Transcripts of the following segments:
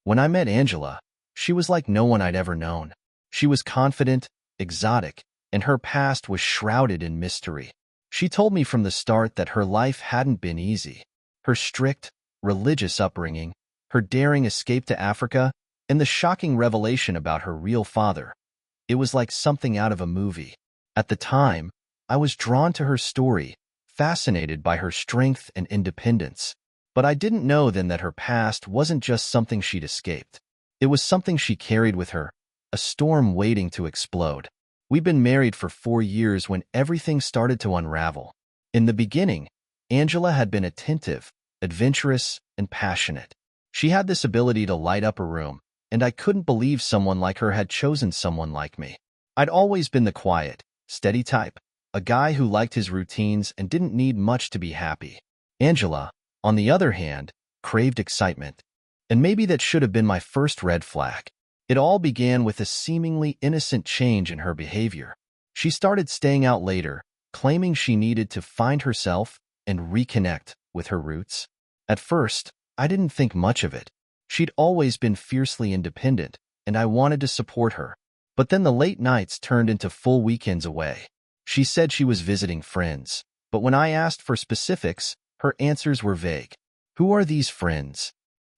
When I met Angela, she was like no one I'd ever known. She was confident, exotic, and her past was shrouded in mystery. She told me from the start that her life hadn't been easy. Her strict, religious upbringing, her daring escape to Africa, and the shocking revelation about her real father. It was like something out of a movie. At the time, I was drawn to her story, fascinated by her strength and independence. But I didn't know then that her past wasn't just something she'd escaped. It was something she carried with her, a storm waiting to explode. We'd been married for 4 years when everything started to unravel. In the beginning, Angela had been attentive, adventurous, and passionate. She had this ability to light up a room, and I couldn't believe someone like her had chosen someone like me. I'd always been the quiet, steady type, a guy who liked his routines and didn't need much to be happy. Angela, on the other hand, craved excitement. And maybe that should have been my first red flag. It all began with a seemingly innocent change in her behavior. She started staying out later, claiming she needed to find herself and reconnect with her roots. At first, I didn't think much of it. She'd always been fiercely independent, and I wanted to support her. But then the late nights turned into full weekends away. She said she was visiting friends, but when I asked for specifics, her answers were vague. "Who are these friends?"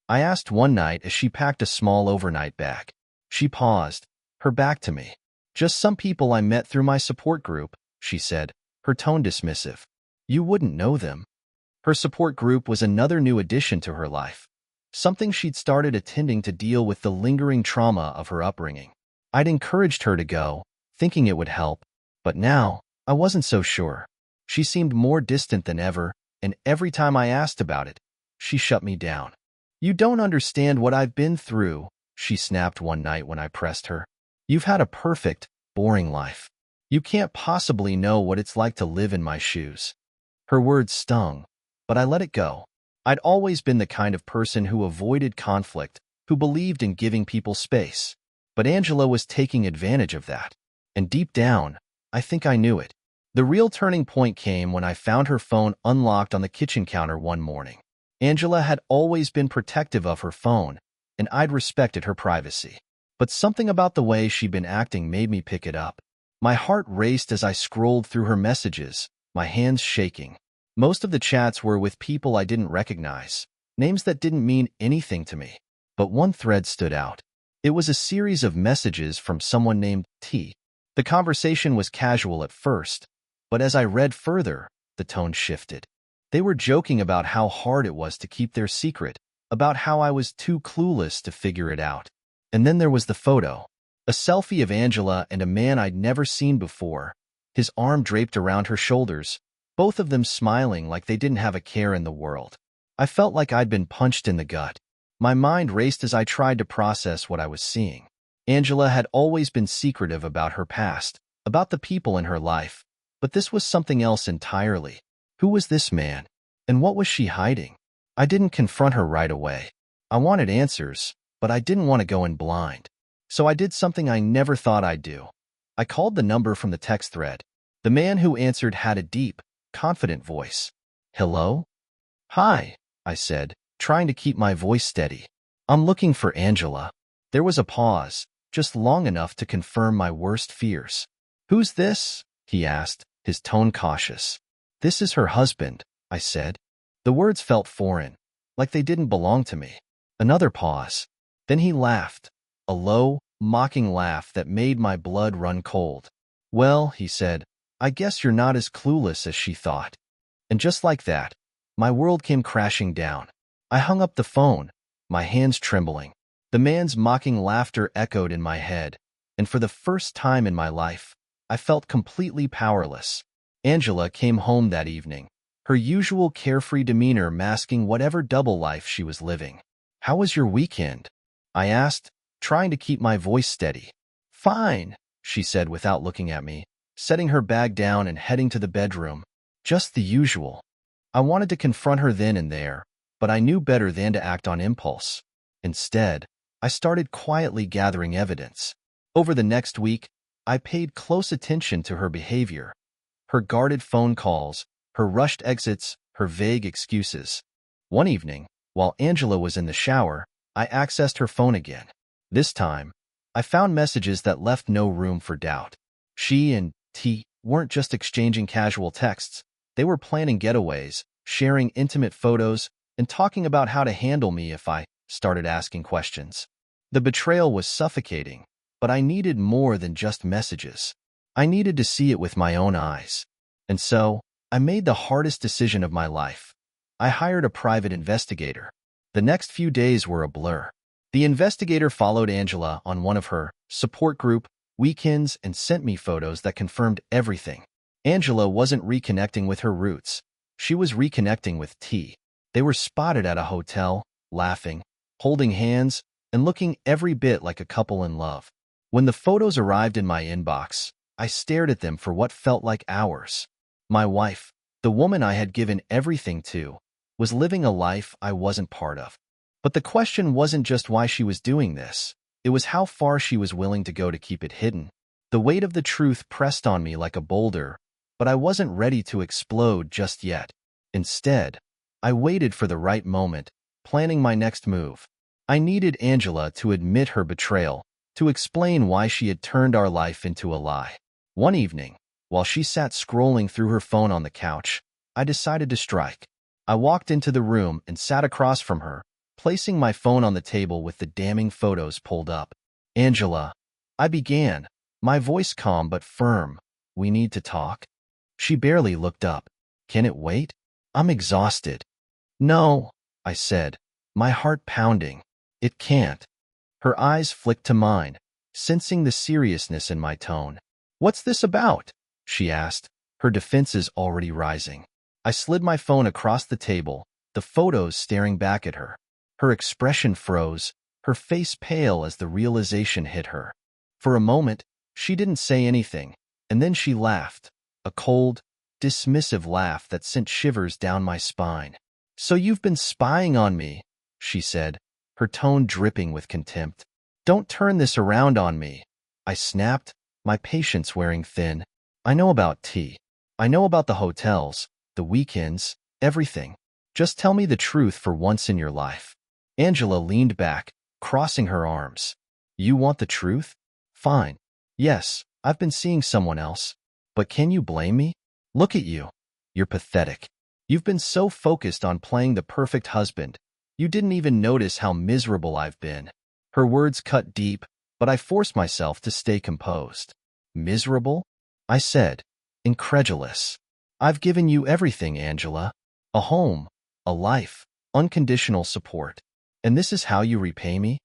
I asked one night as she packed a small overnight bag. She paused, her back to me. "Just some people I met through my support group," she said, her tone dismissive. "You wouldn't know them." Her support group was another new addition to her life, something she'd started attending to deal with the lingering trauma of her upbringing. I'd encouraged her to go, thinking it would help, but now I wasn't so sure. She seemed more distant than ever, and every time I asked about it, she shut me down. "You don't understand what I've been through," she snapped one night when I pressed her. "You've had a perfect, boring life. You can't possibly know what it's like to live in my shoes." Her words stung, but I let it go. I'd always been the kind of person who avoided conflict, who believed in giving people space. But Angela was taking advantage of that. And deep down, I think I knew it. The real turning point came when I found her phone unlocked on the kitchen counter one morning. Angela had always been protective of her phone, and I'd respected her privacy. But something about the way she'd been acting made me pick it up. My heart raced as I scrolled through her messages, my hands shaking. Most of the chats were with people I didn't recognize, names that didn't mean anything to me. But one thread stood out. It was a series of messages from someone named T. The conversation was casual at first, but as I read further, the tone shifted. They were joking about how hard it was to keep their secret, about how I was too clueless to figure it out. And then there was the photo. A selfie of Angela and a man I'd never seen before, his arm draped around her shoulders, both of them smiling like they didn't have a care in the world. I felt like I'd been punched in the gut. My mind raced as I tried to process what I was seeing. Angela had always been secretive about her past, about the people in her life, but this was something else entirely. Who was this man? And what was she hiding? I didn't confront her right away. I wanted answers, but I didn't want to go in blind. So I did something I never thought I'd do. I called the number from the text thread. The man who answered had a deep, confident voice. "Hello?" "Hi," I said, trying to keep my voice steady. "I'm looking for Angela." There was a pause, just long enough to confirm my worst fears. "Who's this?" he asked, his tone cautious. "This is her husband," I said. The words felt foreign, like they didn't belong to me. Another pause. Then he laughed, a low, mocking laugh that made my blood run cold. "Well," he said, "I guess you're not as clueless as she thought." And just like that, my world came crashing down. I hung up the phone, my hands trembling. The man's mocking laughter echoed in my head, and for the first time in my life, I felt completely powerless. Angela came home that evening, her usual carefree demeanor masking whatever double life she was living. "How was your weekend?" I asked, trying to keep my voice steady. "Fine," she said without looking at me, setting her bag down and heading to the bedroom. Just the usual. I wanted to confront her then and there, but I knew better than to act on impulse. Instead, I started quietly gathering evidence. Over the next week, I paid close attention to her behavior. Her guarded phone calls, her rushed exits, her vague excuses. One evening, while Angela was in the shower, I accessed her phone again. This time, I found messages that left no room for doubt. She and T weren't just exchanging casual texts. They were planning getaways, sharing intimate photos, and talking about how to handle me if I started asking questions. The betrayal was suffocating, but I needed more than just messages. I needed to see it with my own eyes. And so, I made the hardest decision of my life. I hired a private investigator. The next few days were a blur. The investigator followed Angela on one of her support group weekends and sent me photos that confirmed everything. Angela wasn't reconnecting with her roots. She was reconnecting with T. They were spotted at a hotel, laughing, holding hands, and looking every bit like a couple in love. When the photos arrived in my inbox, I stared at them for what felt like hours. My wife, the woman I had given everything to, was living a life I wasn't part of. But the question wasn't just why she was doing this. It was how far she was willing to go to keep it hidden. The weight of the truth pressed on me like a boulder, but I wasn't ready to explode just yet. Instead, I waited for the right moment, planning my next move. I needed Angela to admit her betrayal, to explain why she had turned our life into a lie. One evening, while she sat scrolling through her phone on the couch, I decided to strike. I walked into the room and sat across from her, placing my phone on the table with the damning photos pulled up. "Angela," I began, my voice calm but firm, "we need to talk." She barely looked up. "Can it wait? I'm exhausted." "No," I said, my heart pounding. "It can't." Her eyes flicked to mine, sensing the seriousness in my tone. "What's this about?" she asked, her defenses already rising. I slid my phone across the table, the photos staring back at her. Her expression froze, her face pale as the realization hit her. For a moment, she didn't say anything, and then she laughed, a cold, dismissive laugh that sent shivers down my spine. "So you've been spying on me," she said, her tone dripping with contempt. "Don't turn this around on me." I snapped, my patience wearing thin. "I know about T. I know about the hotels, the weekends, everything. Just tell me the truth for once in your life." Angela leaned back, crossing her arms. "You want the truth? Fine. Yes, I've been seeing someone else. But can you blame me? Look at you. You're pathetic. You've been so focused on playing the perfect husband, you didn't even notice how miserable I've been." Her words cut deep, but I forced myself to stay composed. "Miserable?" I said, incredulous. "I've given you everything, Angela. A home, a life, unconditional support. And this is how you repay me?"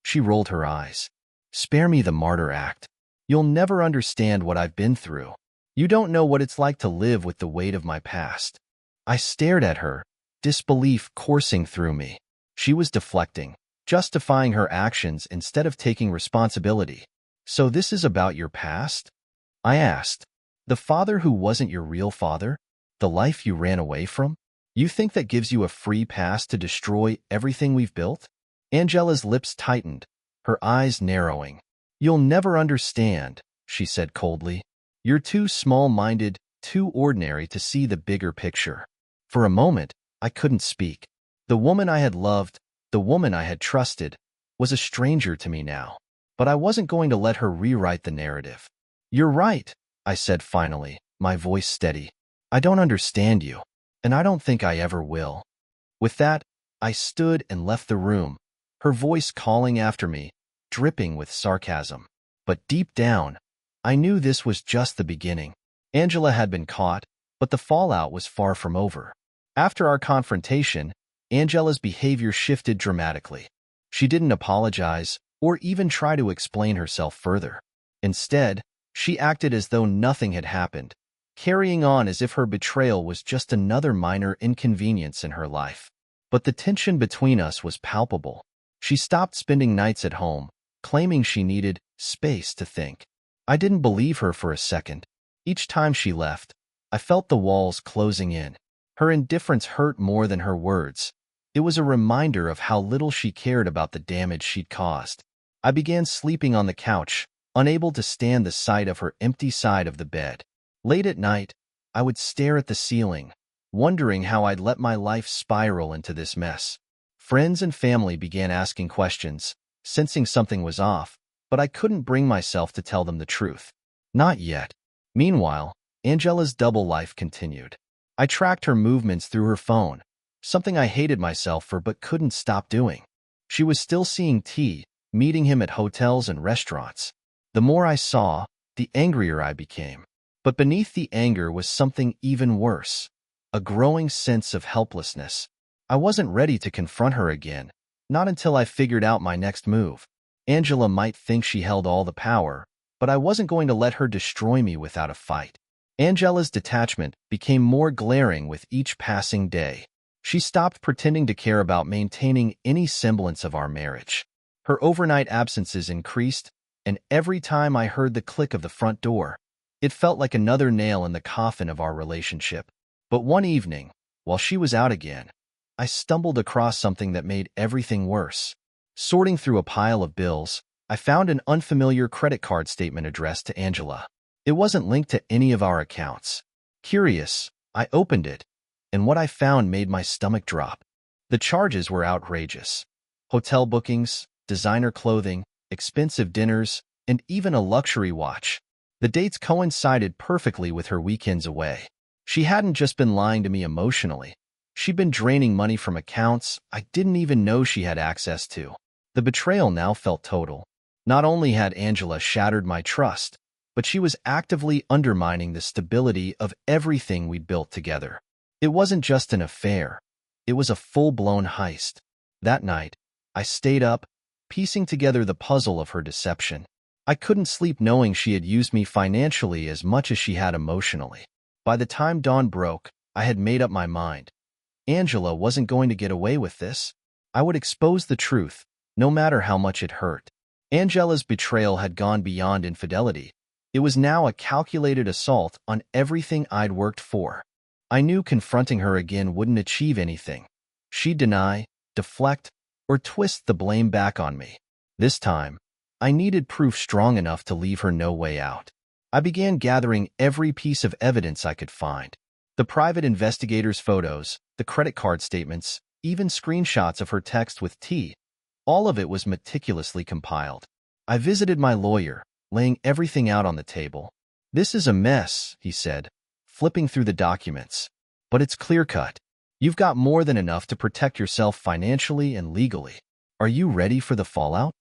She rolled her eyes. "Spare me the martyr act. You'll never understand what I've been through. You don't know what it's like to live with the weight of my past." I stared at her, disbelief coursing through me. She was deflecting, justifying her actions instead of taking responsibility. "So this is about your past?" I asked. "The father who wasn't your real father? The life you ran away from? You think that gives you a free pass to destroy everything we've built?" Angela's lips tightened, her eyes narrowing. "You'll never understand," she said coldly. "You're too small-minded, too ordinary to see the bigger picture." For a moment, I couldn't speak. The woman I had loved, the woman I had trusted, was a stranger to me now. But I wasn't going to let her rewrite the narrative. "You're right," I said finally, my voice steady. "I don't understand you, and I don't think I ever will." With that, I stood and left the room, her voice calling after me, dripping with sarcasm. But deep down, I knew this was just the beginning. Angela had been caught, but the fallout was far from over. After our confrontation, Angela's behavior shifted dramatically. She didn't apologize or even try to explain herself further. Instead, she acted as though nothing had happened, carrying on as if her betrayal was just another minor inconvenience in her life. But the tension between us was palpable. She stopped spending nights at home, claiming she needed space to think. I didn't believe her for a second. Each time she left, I felt the walls closing in. Her indifference hurt more than her words. It was a reminder of how little she cared about the damage she'd caused. I began sleeping on the couch, unable to stand the sight of her empty side of the bed. Late at night, I would stare at the ceiling, wondering how I'd let my life spiral into this mess. Friends and family began asking questions, sensing something was off, but I couldn't bring myself to tell them the truth. Not yet. Meanwhile, Angela's double life continued. I tracked her movements through her phone, something I hated myself for but couldn't stop doing. She was still seeing T, meeting him at hotels and restaurants. The more I saw, the angrier I became. But beneath the anger was something even worse, a growing sense of helplessness. I wasn't ready to confront her again, not until I figured out my next move. Angela might think she held all the power, but I wasn't going to let her destroy me without a fight. Angela's detachment became more glaring with each passing day. She stopped pretending to care about maintaining any semblance of our marriage. Her overnight absences increased, and every time I heard the click of the front door, it felt like another nail in the coffin of our relationship. But one evening, while she was out again, I stumbled across something that made everything worse. Sorting through a pile of bills, I found an unfamiliar credit card statement addressed to Angela. It wasn't linked to any of our accounts. Curious, I opened it, and what I found made my stomach drop. The charges were outrageous. Hotel bookings, designer clothing, expensive dinners, and even a luxury watch. The dates coincided perfectly with her weekends away. She hadn't just been lying to me emotionally. She'd been draining money from accounts I didn't even know she had access to. The betrayal now felt total. Not only had Angela shattered my trust, but she was actively undermining the stability of everything we'd built together. It wasn't just an affair. It was a full-blown heist. That night, I stayed up, piecing together the puzzle of her deception. I couldn't sleep knowing she had used me financially as much as she had emotionally. By the time dawn broke, I had made up my mind. Angela wasn't going to get away with this. I would expose the truth, no matter how much it hurt. Angela's betrayal had gone beyond infidelity. It was now a calculated assault on everything I'd worked for. I knew confronting her again wouldn't achieve anything. She'd deny, deflect, or twist the blame back on me. This time, I needed proof strong enough to leave her no way out. I began gathering every piece of evidence I could find. The private investigator's photos, the credit card statements, even screenshots of her text with T. All of it was meticulously compiled. I visited my lawyer, laying everything out on the table. "This is a mess," he said, flipping through the documents. "But it's clear-cut. You've got more than enough to protect yourself financially and legally. Are you ready for the fallout?"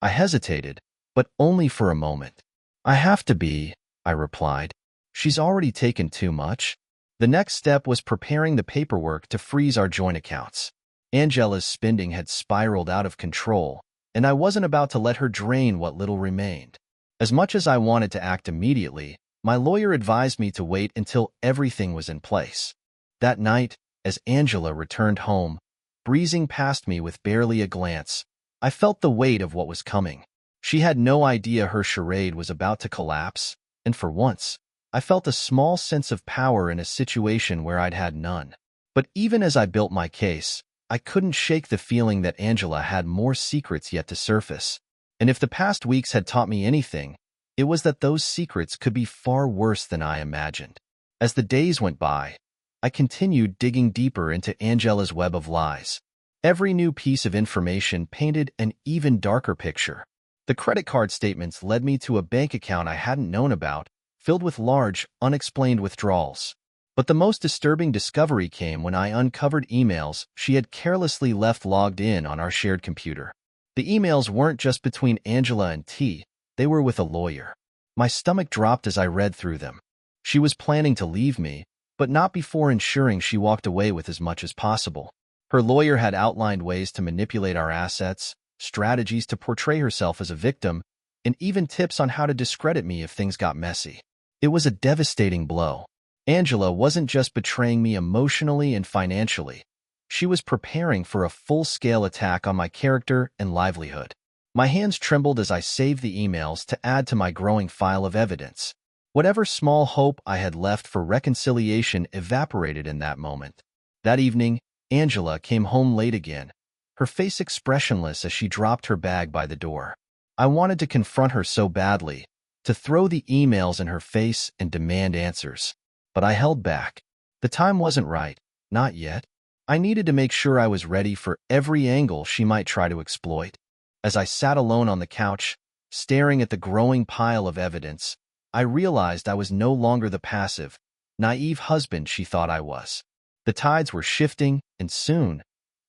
I hesitated, but only for a moment. "I have to be," I replied. "She's already taken too much." The next step was preparing the paperwork to freeze our joint accounts. Angela's spending had spiraled out of control, and I wasn't about to let her drain what little remained. As much as I wanted to act immediately, my lawyer advised me to wait until everything was in place. That night, as Angela returned home, breezing past me with barely a glance, I felt the weight of what was coming. She had no idea her charade was about to collapse, and for once, I felt a small sense of power in a situation where I'd had none. But even as I built my case, I couldn't shake the feeling that Angela had more secrets yet to surface. And if the past weeks had taught me anything, it was that those secrets could be far worse than I imagined. As the days went by, I continued digging deeper into Angela's web of lies. Every new piece of information painted an even darker picture. The credit card statements led me to a bank account I hadn't known about, filled with large, unexplained withdrawals. But the most disturbing discovery came when I uncovered emails she had carelessly left logged in on our shared computer. The emails weren't just between Angela and T, they were with a lawyer. My stomach dropped as I read through them. She was planning to leave me, but not before ensuring she walked away with as much as possible. Her lawyer had outlined ways to manipulate our assets, strategies to portray herself as a victim, and even tips on how to discredit me if things got messy. It was a devastating blow. Angela wasn't just betraying me emotionally and financially. She was preparing for a full-scale attack on my character and livelihood. My hands trembled as I saved the emails to add to my growing file of evidence. Whatever small hope I had left for reconciliation evaporated in that moment. That evening, Angela came home late again, her face expressionless as she dropped her bag by the door. I wanted to confront her so badly, to throw the emails in her face and demand answers. But I held back. The time wasn't right, not yet. I needed to make sure I was ready for every angle she might try to exploit. As I sat alone on the couch, staring at the growing pile of evidence, I realized I was no longer the passive, naive husband she thought I was. The tides were shifting, and soon,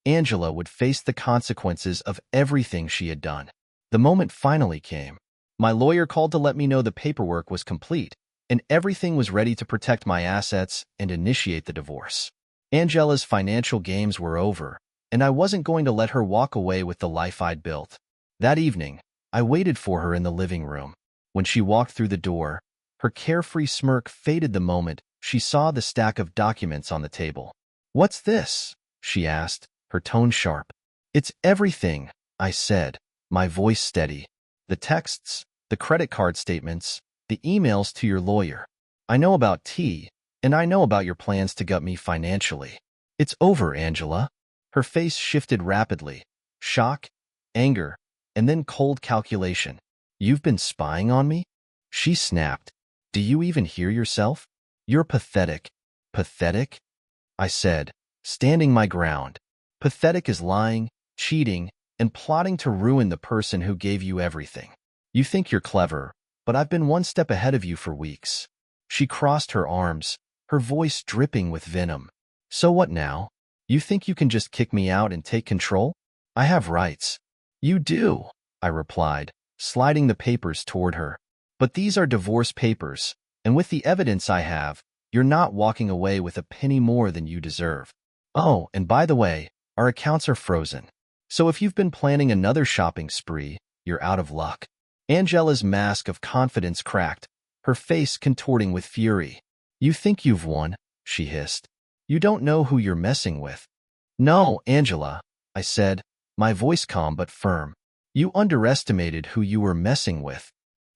Angela would face the consequences of everything she had done. The moment finally came. My lawyer called to let me know the paperwork was complete, and everything was ready to protect my assets and initiate the divorce. Angela's financial games were over, and I wasn't going to let her walk away with the life I'd built. That evening, I waited for her in the living room. When she walked through the door, her carefree smirk faded the moment she saw the stack of documents on the table. "What's this?" she asked, her tone sharp. "It's everything," I said, my voice steady. "The texts, the credit card statements, the emails to your lawyer. I know about T, and I know about your plans to gut me financially." "It's over, Angela." Her face shifted rapidly. Shock, anger, and then cold calculation. "You've been spying on me?" She snapped. "Do you even hear yourself? You're pathetic." "Pathetic?" I said, standing my ground. "Pathetic is lying, cheating, and plotting to ruin the person who gave you everything. You think you're clever, but I've been one step ahead of you for weeks." She crossed her arms, her voice dripping with venom. "So what now? You think you can just kick me out and take control? I have rights." "You do," I replied, sliding the papers toward her. "But these are divorce papers, and with the evidence I have, you're not walking away with a penny more than you deserve. Oh, and by the way, our accounts are frozen. So if you've been planning another shopping spree, you're out of luck." Angela's mask of confidence cracked, her face contorting with fury. "You think you've won," she hissed. "You don't know who you're messing with." "No, Angela," I said, my voice calm but firm. "You underestimated who you were messing with."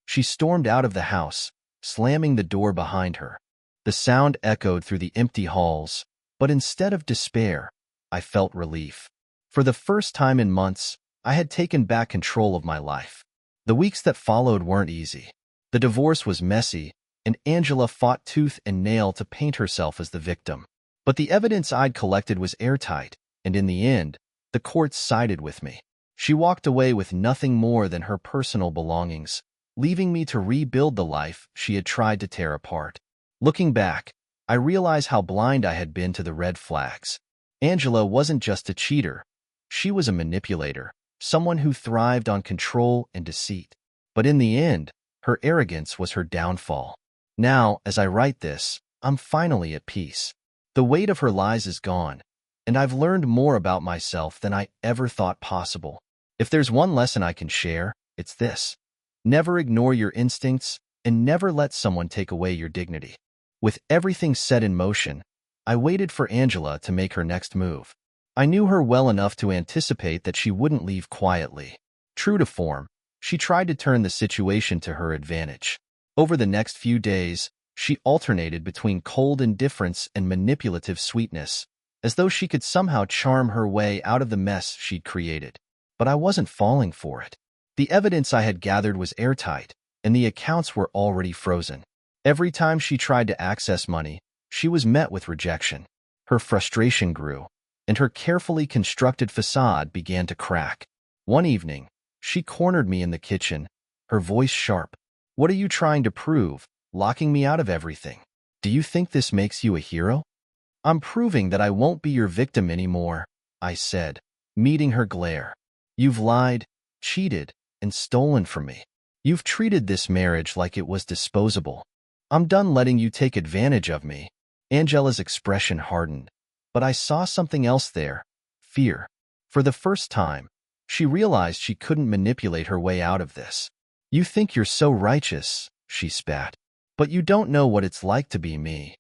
She stormed out of the house, slamming the door behind her. The sound echoed through the empty halls, but instead of despair, I felt relief. For the first time in months, I had taken back control of my life. The weeks that followed weren't easy. The divorce was messy, and Angela fought tooth and nail to paint herself as the victim. But the evidence I'd collected was airtight, and in the end, the courts sided with me. She walked away with nothing more than her personal belongings, leaving me to rebuild the life she had tried to tear apart. Looking back, I realize how blind I had been to the red flags. Angela wasn't just a cheater. She was a manipulator, someone who thrived on control and deceit. But in the end, her arrogance was her downfall. Now, as I write this, I'm finally at peace. The weight of her lies is gone, and I've learned more about myself than I ever thought possible. If there's one lesson I can share, it's this: never ignore your instincts and never let someone take away your dignity. With everything set in motion, I waited for Angela to make her next move. I knew her well enough to anticipate that she wouldn't leave quietly. True to form, she tried to turn the situation to her advantage. Over the next few days, she alternated between cold indifference and manipulative sweetness, as though she could somehow charm her way out of the mess she'd created. But I wasn't falling for it. The evidence I had gathered was airtight, and the accounts were already frozen. Every time she tried to access money, she was met with rejection. Her frustration grew, and her carefully constructed facade began to crack. One evening, she cornered me in the kitchen, her voice sharp. "What are you trying to prove, locking me out of everything? Do you think this makes you a hero?" "I'm proving that I won't be your victim anymore," I said, meeting her glare. "You've lied, cheated, and stolen from me. You've treated this marriage like it was disposable. I'm done letting you take advantage of me." Angela's expression hardened, but I saw something else there: fear. For the first time, she realized she couldn't manipulate her way out of this. "You think you're so righteous," she spat, "but you don't know what it's like to be me."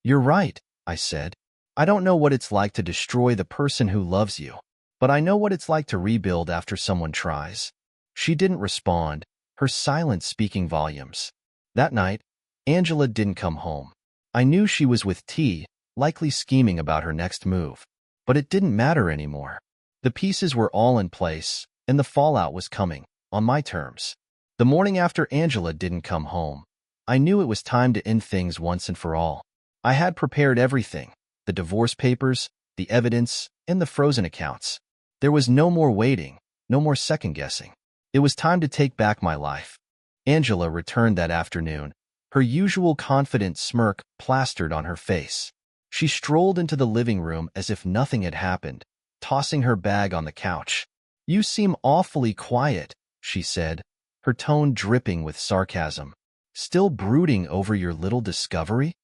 "You're right," I said. "I don't know what it's like to destroy the person who loves you, but I know what it's like to rebuild after someone tries." She didn't respond, her silence speaking volumes. That night, Angela didn't come home. I knew she was with T, likely scheming about her next move. But it didn't matter anymore. The pieces were all in place, and the fallout was coming, on my terms. The morning after Angela didn't come home, I knew it was time to end things once and for all. I had prepared everything: the divorce papers, the evidence, and the frozen accounts. There was no more waiting, no more second-guessing. It was time to take back my life. Angela returned that afternoon, her usual confident smirk plastered on her face. She strolled into the living room as if nothing had happened, tossing her bag on the couch. "You seem awfully quiet," she said, her tone dripping with sarcasm. "Still brooding over your little discovery?"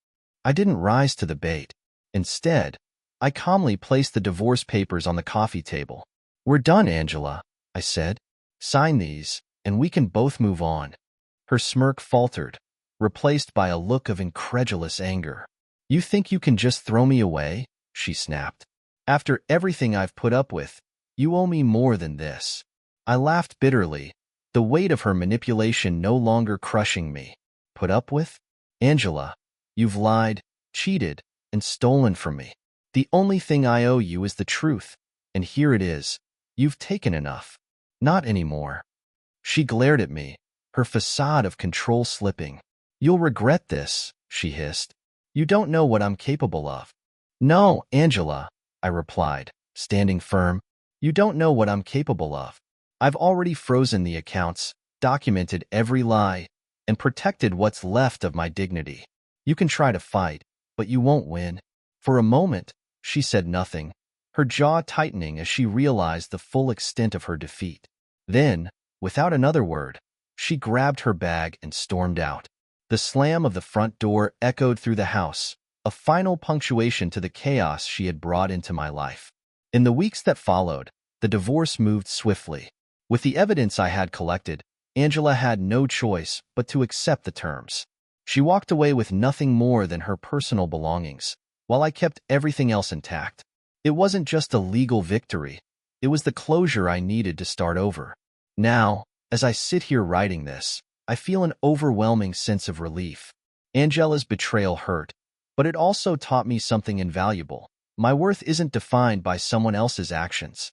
I didn't rise to the bait. Instead, I calmly placed the divorce papers on the coffee table. "We're done, Angela," I said. "Sign these, and we can both move on." Her smirk faltered, replaced by a look of incredulous anger. "You think you can just throw me away?" she snapped. "After everything I've put up with, you owe me more than this." I laughed bitterly, the weight of her manipulation no longer crushing me. "Put up with? Angela, you've lied, cheated, and stolen from me. The only thing I owe you is the truth, and here it is. You've taken enough. Not anymore." She glared at me, her facade of control slipping. "You'll regret this," she hissed. "You don't know what I'm capable of." "No, Angela," I replied, standing firm. "You don't know what I'm capable of. I've already frozen the accounts, documented every lie, and protected what's left of my dignity. You can try to fight, but you won't win." For a moment, she said nothing, her jaw tightening as she realized the full extent of her defeat. Then, without another word, she grabbed her bag and stormed out. The slam of the front door echoed through the house, a final punctuation to the chaos she had brought into my life. In the weeks that followed, the divorce moved swiftly. With the evidence I had collected, Angela had no choice but to accept the terms. She walked away with nothing more than her personal belongings, while I kept everything else intact. It wasn't just a legal victory. It was the closure I needed to start over. Now, as I sit here writing this, I feel an overwhelming sense of relief. Angela's betrayal hurt, but it also taught me something invaluable. My worth isn't defined by someone else's actions.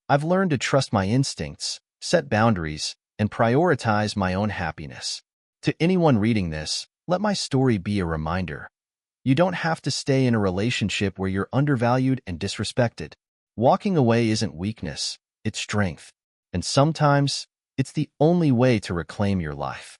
I've learned to trust my instincts, set boundaries, and prioritize my own happiness. To anyone reading this, let my story be a reminder. You don't have to stay in a relationship where you're undervalued and disrespected. Walking away isn't weakness, it's strength. And sometimes, it's the only way to reclaim your life.